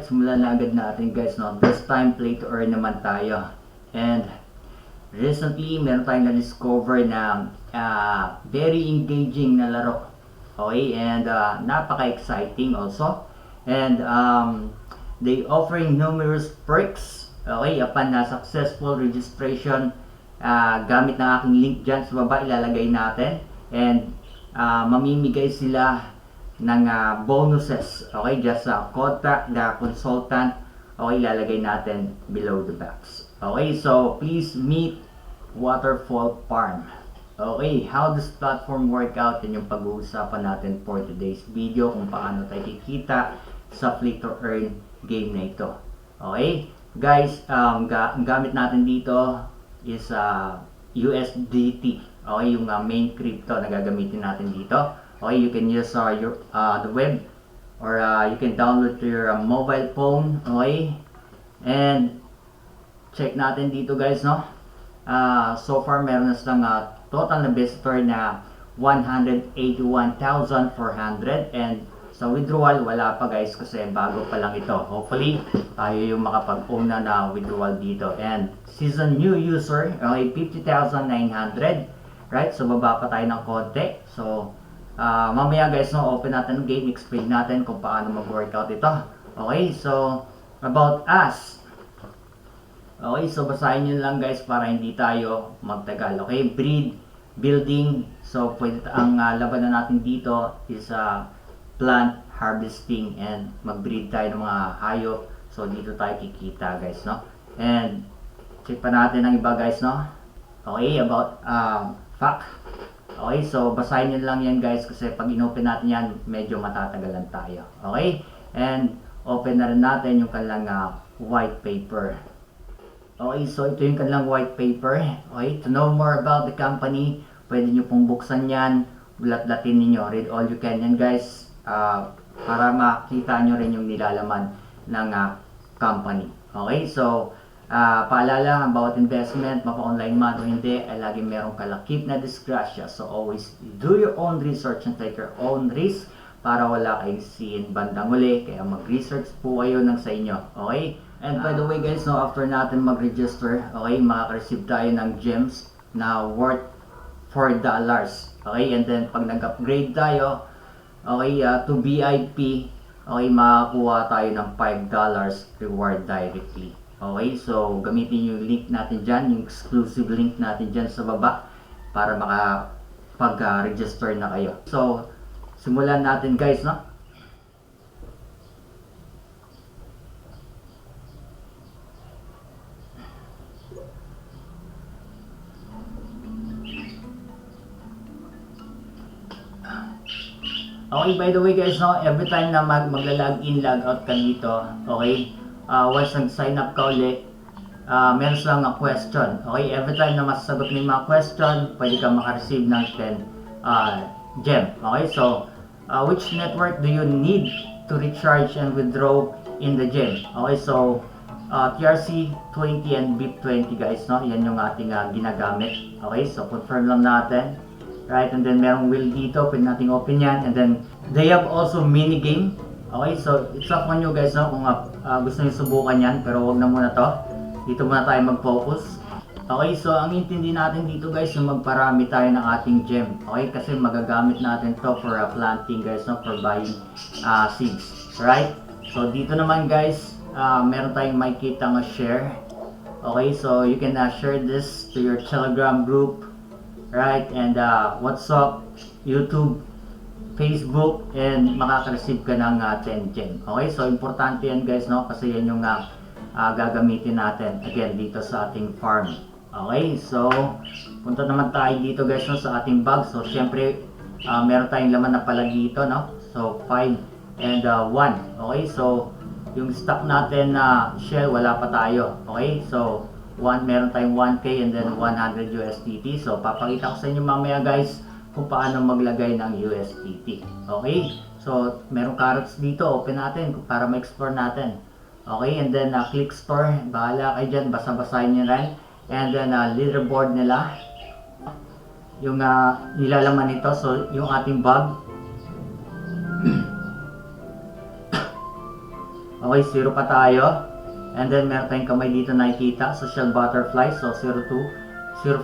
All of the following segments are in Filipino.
Alright, simulan na agad natin guys, no? This time, play to earn naman tayo. And recently, meron tayong na-discover na very engaging na laro. Okay, and napaka-exciting also. And they offering numerous perks. Okay, upon na successful registration, gamit ng aking link dyan sa baba, ilalagay natin. And mamimigay sila ng bonuses. Okay, just contact the consultant. Okay, ilalagay natin below the box. Okay, so please meet Waterfall Farm. Okay, how this platform work out, yun yung pag-uusapan natin for today's video, kung paano tayo kikita sa play to earn game na ito. Okay, guys, gamit natin dito is USDT. Okay, yung main crypto na gagamitin natin dito. Okay, you can use the web, or you can download to your mobile phone. Okay, and check natin dito guys, no? So far meron na silang total na visitor na 181,400, and sa withdrawal wala pa guys kasi bago pa lang ito. Hopefully tayo yung makapag-own na withdrawal dito. And season new user, okay, 50,900, right? So baba pa tayo ng konti. So mamaya guys, no, open natin ang game, explain natin kung paano mag-workout ito. Okay, so about us. Okay, so basahin nyo lang guys para hindi tayo magtagal. Okay, breed, building. So pwede ang laban na natin dito is plant harvesting, and mag-breed tayo ng mga hayop. So dito tayo kikita guys, no. And check pa natin ang iba guys, no. Okay, about fact. Okay, so basahin nyo lang yan guys kasi pag inopen natin yan, medyo matatagalan tayo. Okay, and open na rin natin yung kanilang white paper. Okay, so ito yung kanilang white paper. Okay, to know more about the company, pwede nyo pong buksan yan, bulat-latin ninyo, read all you can yan guys, para makita nyo rin yung nilalaman ng company. Okay, so paalala about investment, mapa-online man o hindi, ay laging merong kalakip na disgrasya. So always do your own research and take your own risk para wala kayong siin bandang uli. Kaya mag-research po kayo ng sa inyo. Okay? And by the way guys, no, after natin mag-register, okay, makaka-receive tayo ng gems na worth $4. Okay? And then pag nag-upgrade tayo, okay, to VIP, okay, makakuha tayo ng $5 reward directly. Okay, so gamitin yung link natin dyan, yung exclusive link natin dyan sa baba para makapag-register na kayo. So, simulan natin guys, no? Okay, by the way guys, no, every time na magla-login, log out ka dito, okay, once nag-sign up ka ulit, meron silang question. Okay, every time na masasagot mo yung mga question, pwede ka makareceive ng 10 gem. Okay, so which network do you need to recharge and withdraw in the gem? Okay, so TRC20 and BIP20 guys, no, yan yung ating ginagamit. Okay, so confirm lang natin. Right, and then merong wheel dito, pwede nating open yan. And then they have also mini game. Okay, so it's up on you guys, no, kung gusto nyo subukan yan, pero wag na muna to. Dito muna tayo mag-focus. Okay, so ang intindi natin dito guys, yung magparami tayo ng ating gem. Okay, kasi magagamit natin to for planting guys, no, for buying seeds. Right, so dito naman guys, meron tayong makikita ng share. Okay, so you can share this to your Telegram group, right, and WhatsApp, YouTube, Facebook, and makaka-receive ka ng 10 gem. Okay, so importante yan guys, no, kasi yan yung gagamitin natin again dito sa ating farm. Okay, so punta naman tayo dito guys, no, sa ating bag. So syempre meron tayong laman na pala dito, no, so 5 and 1. Okay, so yung stock natin na shell wala pa tayo. Okay, so meron tayong 1K and then 100 USDT. So papakita ko sa inyo mamaya guys kung paano maglagay ng USDT. Okay, so meron carrots dito, open natin para ma-explore natin. Okay, and then click store, bahala kayo dyan, basa-basahin nyo rin. And then leaderboard nila, yung nilalaman nito, so yung ating bag. Okay, 0 pa tayo. And then meron tayong kamay dito nakikita, social butterfly. So 0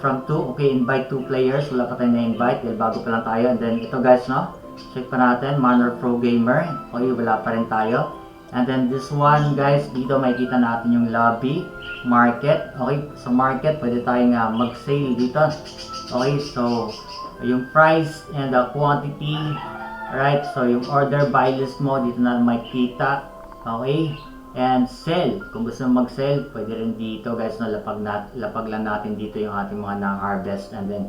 from 2. Okay, invite 2 players. Wala pa tayong na-invite dahil bago pa lang tayo. And then ito guys, no? Check pa natin, Manor Pro Gamer. Okay, wala pa rin tayo. And then this one guys, dito makikita natin yung lobby, market. Okay, sa market pwede tayong mag-sale dito. Okay, so yung price and the quantity, right? So yung order buy list mo dito na makikita. Okay, and sell. Kung gusto mo mag-sell, pwede rin dito guys, no? Lapag lang natin dito yung ating mga na-harvest and then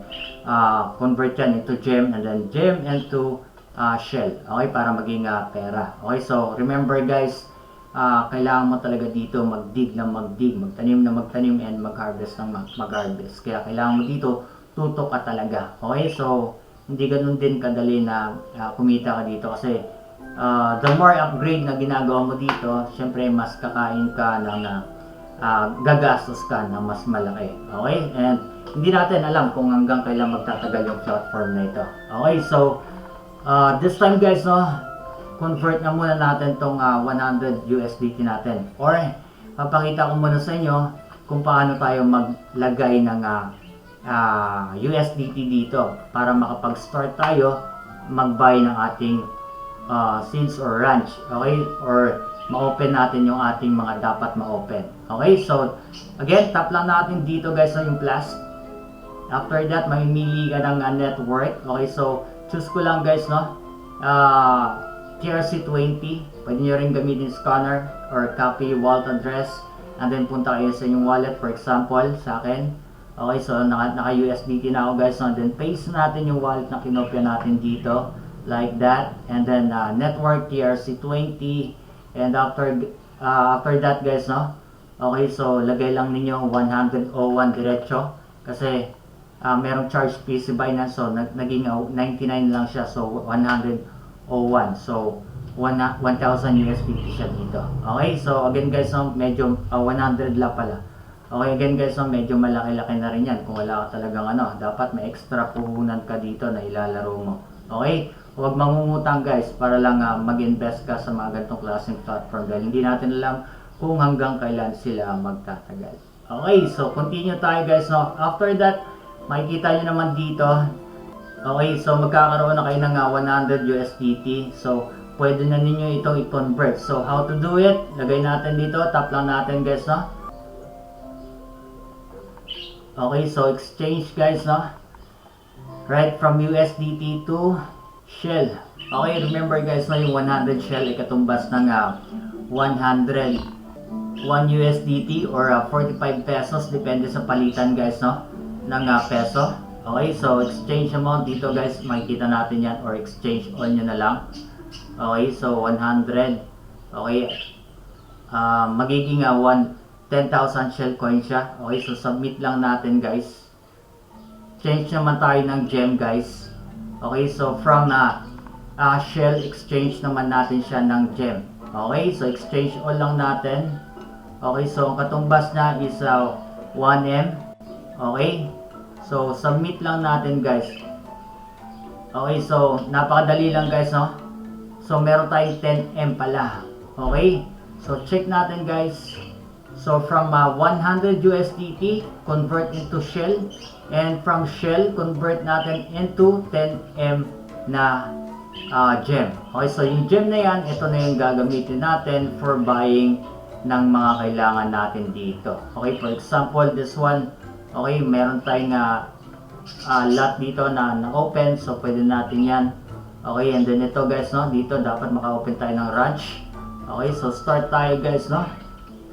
convert yan into gem and then gem into shell. Okay, para maging pera. Okay, so remember guys, kailangan mo talaga dito magdig na magdig, magtanim na magtanim, and mag-harvest ng mag-harvest. Kaya kailangan mo dito tutok ka talaga. Okay, so hindi ganun din kadali na kumita ka dito kasi the more upgrade na ginagawa mo dito, syempre mas kakain ka ng gagastos ka na mas malaki. Okay, and hindi natin alam kung hanggang kailan magtatagal yung platform na ito. Okay, so this time guys, no, convert na muna natin tong 100 USDT natin, or papakita ko muna sa inyo kung paano tayo maglagay ng USDT dito para makapag-start tayo mag-buy ng ating seeds or ranch. Okay, or ma-open natin yung ating mga dapat ma-open. Okay, so again, tap lang natin dito guys, no, yung plus. After that, mamimili ka ng network. Okay, so choose ko lang guys, no, TRC20. Pwede nyo rin gamitin scanner or copy wallet address and then punta kayo sa inyong wallet, for example sa akin. Okay, so naka USDT na ako guys, no? Then paste natin yung wallet na kinopya natin dito like that, and then network TRC20, and after that guys, no, okay, so lagay lang ninyo 101 diretso kasi merong charge fee si Binance, so naging 99 lang siya, so 101, so 1,000 USDT siya dito. Okay, so again guys, no, medyo 100 lang pala. Okay, again guys, no, medyo malaki-laki na rin yan kung wala ka talagang dapat may extra puhunan ka dito na ilalaro mo. Okay, huwag mangungutang guys para lang mag-invest ka sa mga ganitong klaseng platform dahil hindi natin alam kung hanggang kailan sila magtatagal. Okay, so continue tayo guys, no. After that, makikita nyo naman dito, okay, so magkakaroon na kayo ng 100 USDT. So pwede na ninyo itong i-convert. So how to do it? Lagay natin dito, tap lang natin guys, no. Okay, so exchange guys, no, right from USDT to shell. Okay, remember guys, no, yung 100 shell ay katumbas ng 101 USDT or 45 pesos, depende sa palitan guys, no, ng peso. Okay, so exchange amount dito guys, makikita natin yan, or exchange all nyo na lang. Okay, so 100. Okay, magiging 10,000 shell coin siya. Okay, so submit lang natin guys. Change naman tayo ng gem guys. Okay, so from shell, exchange naman natin siya ng gem. Okay, so exchange all lang natin. Okay, so ang katumbas na is 1M. Okay, so submit lang natin guys. Okay, so napakadali lang guys, no. So meron tayong 10M pala. Okay, so check natin guys. So from 100 USDT, convert into shell, and from shell, convert natin into 10M na gem. Okay, so yung gem na yan, ito na yung gagamitin natin for buying ng mga kailangan natin dito. Okay, for example, this one, okay, meron tayong lot dito na open, so pwede natin yan. Okay, and then ito guys, no, dito dapat maka-open tayo ng ranch. Okay, so start tayo guys, no.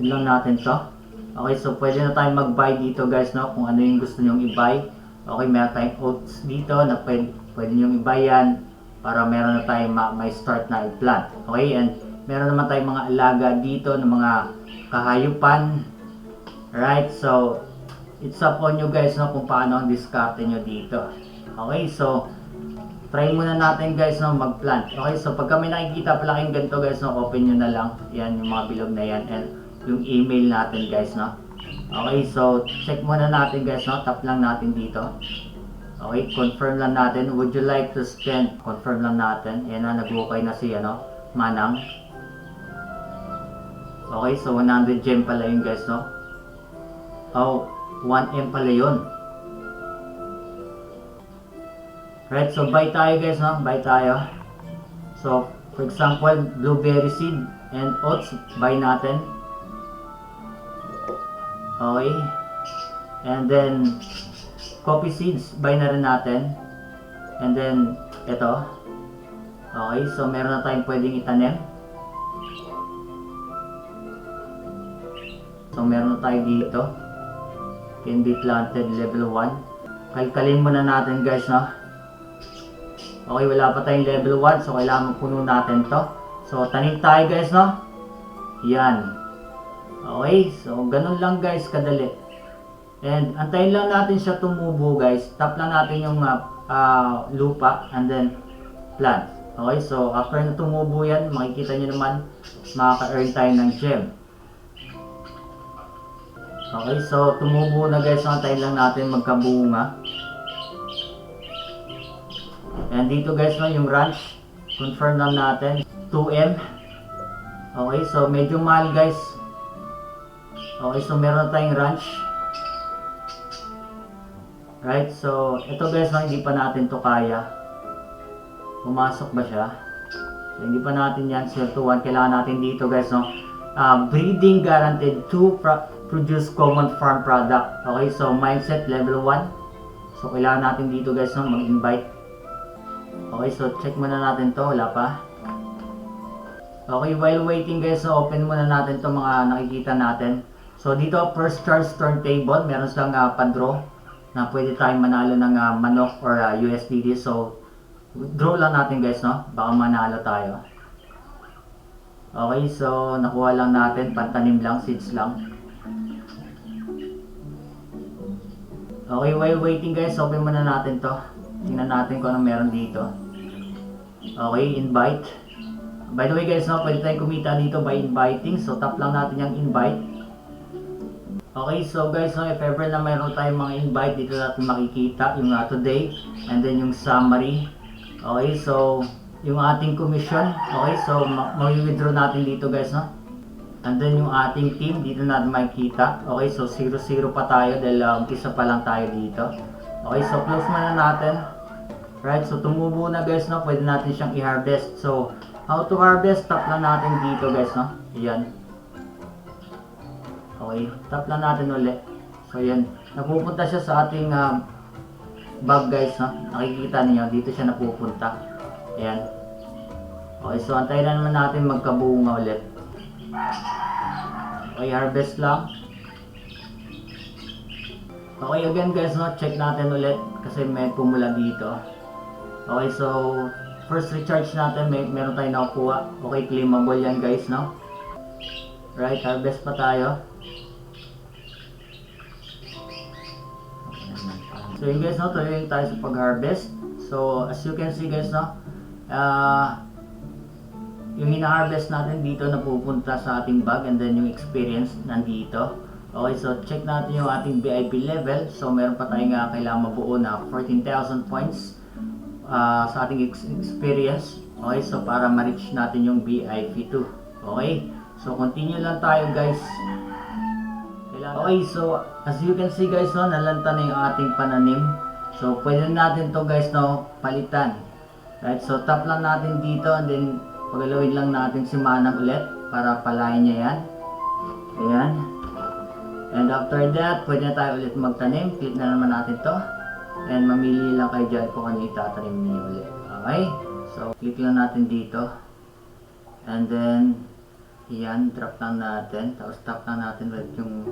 Tignan natin to. Okay, so pwede na tayong mag-buy dito guys, no, kung ano yung gusto nyong i-buy. Okay, meron tayong oats dito na pwede nyong i-buy yan para meron na tayong may start na i-plant. Okay, and meron naman tayong mga alaga dito ng mga kahayupan. Right, so it's up on you guys, no, kung paano ang discarte nyo dito. Okay, so try muna natin guys, no, mag-plant. Okay, so pagka may nakikita pala kayong ganito guys, no, open nyo na lang. Yan, yung mga bilog na yan, and yung email natin guys, no. Okay, so check muna natin guys, no, tap lang natin dito. Okay, confirm lang natin. Would you like to spend? Confirm lang natin. Yan na, nag-okay na si Manang. Okay, so 100 gem pala yun guys, no? Oh, 1M pala yun. Right, so buy tayo guys, no? Buy tayo. So, for example, blueberry seed and oats, buy natin. Okay. And then, coffee seeds, buy na rin natin. And then, ito. Okay, so meron na tayong pwedeng itanim. So, meron na tayo dito. Can be planted level 1. Kalkalin muna natin guys, no? Okay, wala pa tayong level 1. So, kailangan puno natin to. So, tanim tayo guys, no? Yan. Okay, so ganun lang guys, kadali. And antayin lang natin siya tumubo guys. Tap lang natin yung lupa and then plant. Okay, so after na tumubo yan, makikita nyo naman, makaka-earn tayo ng gem. Okay, so tumubo na guys, antayin lang natin magkabunga. And dito guys, no, yung ranch, confirm lang natin, 2M. Okay, so medyo mahal guys. Okay, so meron tayong ranch. Right, so ito guys, no, hindi pa natin to kaya. Pumasok ba siya? So, hindi pa natin yan, 0 to 1. Kailangan natin dito guys, no, breeding guaranteed to produce common farm product. Okay, so mindset level 1. So kailangan natin dito guys, no, mag-invite. Okay, so check muna natin to, wala pa. Okay, while waiting guys, so open muna natin to mga nakikita natin. So dito, first charge turntable, meron silang pan-draw na pwede tayong manalo ng manok or USDT. So draw lang natin guys, no? Baka manalo tayo. Okay, so nakuha lang natin, pantanim lang, seeds lang. Okay, while waiting guys, open muna natin to. Tingnan natin kung anong meron dito. Okay, invite. By the way guys, no, pwede tayong kumita dito by inviting. So tap lang natin yung invite. Okay, so guys, no, if ever na mayroon tayong mga invite, dito natin makikita yung today and then yung summary. Okay, so yung ating commission. Okay, so mag-withdraw natin dito guys, no? And then yung ating team, dito natin makikita. Okay, so 0-0 pa tayo dahil umpisa pa lang tayo dito. Okay, so close muna natin. Right, so tumubo na guys, no? Pwede natin siyang i-harvest. So how to harvest? Tap lang natin dito guys, no? Ayan. Okay, tap lang natin ulit. So yan, napupunta siya sa ating bag guys, no? Nakikita niyo dito siya napupunta. Ayan. Okay, so antayin na naman natin magkabunga ulit. Okay, harvest lang. Okay, again guys, no? Check natin ulit kasi may pumula dito. Okay, so first recharge natin, meron tayong nakukuha. Okay, claimable yan guys, no? Right, harvest pa tayo. So yun guys, no, tuloy tayo sa pag-harvest. So as you can see guys, no, yung hina-harvest natin dito napupunta sa ating bag and then yung experience nandito. Okay, so check natin yung ating VIP level. So meron pa tayong kailangan mabuo na 14,000 points sa ating experience. Okay, so para ma-reach natin yung VIP 2. Okay, so continue lang tayo guys. Okay, so as you can see guys, no, nalanta na yung ating pananim. So pwede natin to guys, no, palitan. Right, so tap lang natin dito and then pagalawin lang natin si Manang ulit para palayan niya yan. Ayan. And after that, pwede na tayo ulit magtanim. Click na naman natin to. And mamili lang kayo dyan kung ano itatanim niyo ulit. Okay, so click lang natin dito. And then yan, drop lang natin. Tapos tap lang natin ulit yung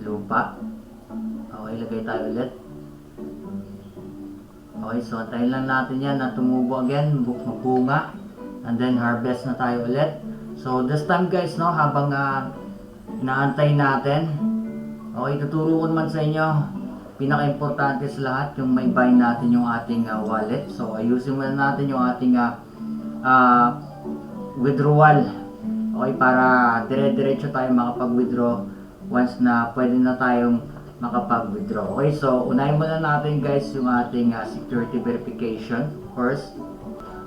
lupa. Okay, lagay tayo ulit. Okay, so antayin lang natin yan na tumubo again, magbunga. And then harvest na tayo ulit. So this time guys, no, habang inaantay natin, okay, tuturo ko naman sa inyo, pinaka-importante sa lahat, yung may buy natin yung ating wallet. So ayusin muna natin yung ating withdrawal. Okay, para dire-diretso tayo makapag-withdraw once na pwede na tayong makapag-withdraw. Okay, so unahin muna natin guys yung ating security verification first.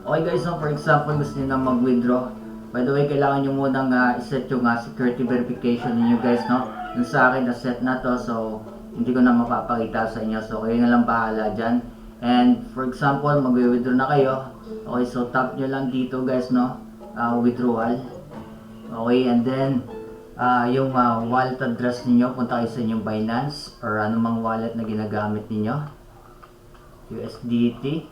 Okay guys, so for example gusto niyo na mag-withdraw By the way, kailangan nyo munang iset yung security verification ninyo guys, no? Yung sa akin, na-set na to, so hindi ko na mapapakita sa inyo. So, kayo na lang bahala dyan. And, for example, mag-withdraw na kayo. Okay, so tap nyo lang dito guys, no? Withdrawal. Okay, and then, yung wallet address niyo, punta kayo sa inyong Binance or anumang wallet na ginagamit niyo. USDT.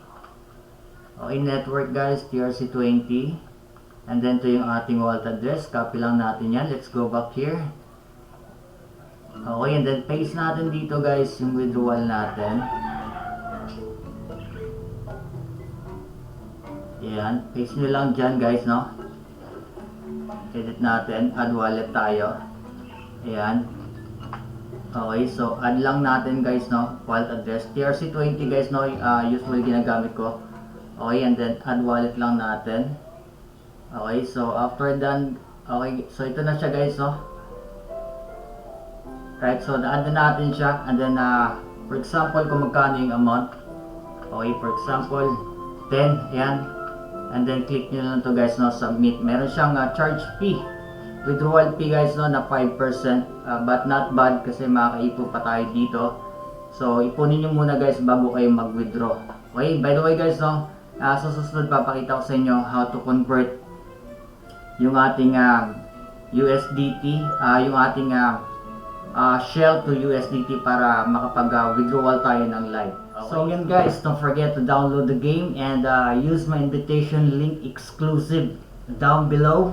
Okay, network guys, TRC20. And then, to yung ating wallet address. Copy lang natin yan. Let's go back here. Okay, and then paste natin dito guys yung withdrawal natin. Ayan, paste nyo lang dyan guys, no? Edit natin, add wallet tayo. Ayan. Okay, so add lang natin guys, no? Wallet address. TRC20 guys, no? Usually ginagamit ko. Okay, and then add wallet lang natin. Okay, so after done, okay, so ito na siya guys, no? Right, so na-add na natin siya. And then, for example, kung magkano yung amount. Okay, for example, 10, ayan. And then, click nyo lang to guys, no, submit. Meron siyang charge fee. Withdrawal fee guys, no, na 5%. But not bad kasi makakaipo pa tayo dito. So, ipunin nyo muna guys bago kayo mag-withdraw. Okay, by the way guys, no, sa susunod papakita ko sa inyo how to convert yung ating USDT, yung ating Shell to USDT para makapag-withdrawal tayo ng live. Okay. So yun guys, don't forget to download the game and use my invitation link exclusive down below.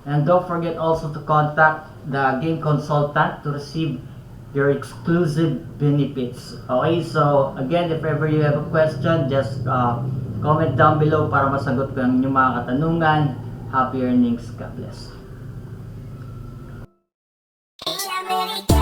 And don't forget also to contact the game consultant to receive your exclusive benefits. Okay, so again, if ever you have a question, just comment down below para masagot ko yung mga katanungan. Happy earnings, God bless. America.